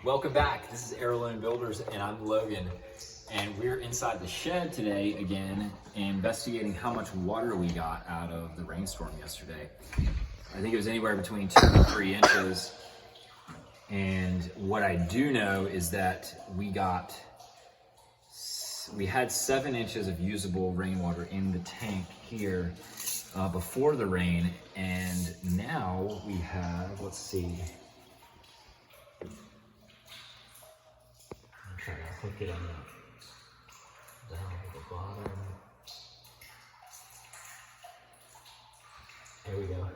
Welcome back. This is Heirloom Builders and I'm Logan. And we're inside the shed today again, investigating how much water we got out of the rainstorm yesterday. I think it was anywhere between 2 and 3 inches. And what I do know is that we had 7 inches of usable rainwater in the tank here before the rain, and now we have, let's see. I'm trying to hook it on down at the bottom. There we go.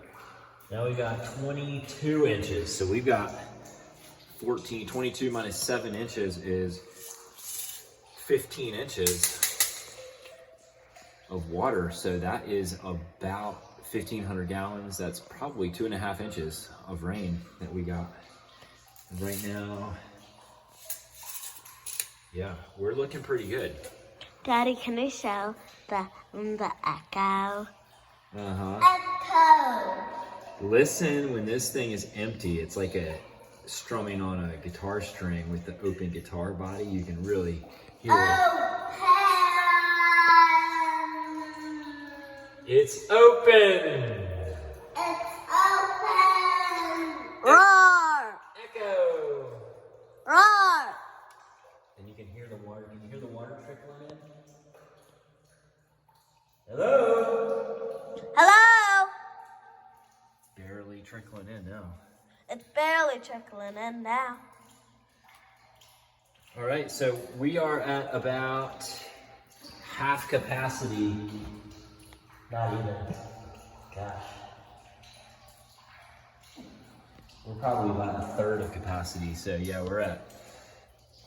Now we got 22 inches. So we've got 22 minus 7 inches is 15 inches of water. So that is about 1,500 gallons. That's probably 2.5 inches of rain that we got right now. Yeah, we're looking pretty good. Daddy, can you show the echo? Uh-huh. Echo. Listen when this thing is empty. It's like a strumming on a guitar string with the open guitar body. You can really hear it. It's open! It's open! Roar! Echo! Roar! And you can hear the water. Can you hear the water trickling in? Hello? Hello? Barely trickling in now. It's barely trickling in now. All right, so we are at about half capacity. Not even. Gosh. We're probably about a third of capacity. So yeah, we're at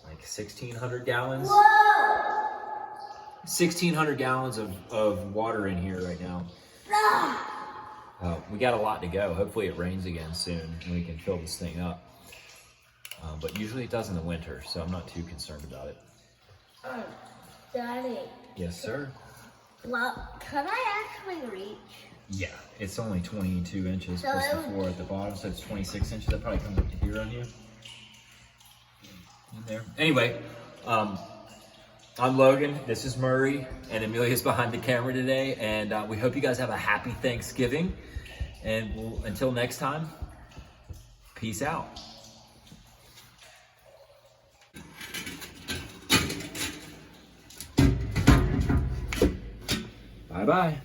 like 1,600 gallons. Whoa! 1,600 gallons of water in here right now. We got a lot to go. Hopefully it rains again soon and we can fill this thing up. But usually it does in the winter, so I'm not too concerned about it. Daddy. Yes, sir. Well, can I actually reach? Yeah, it's only 22 inches So plus the 4 at the bottom, so it's 26 inches. That probably comes up to here on you. In there. Anyway, I'm Logan, this is Murray, and Amelia's behind the camera today, and we hope you guys have a happy Thanksgiving, and until next time, peace out. Bye-bye.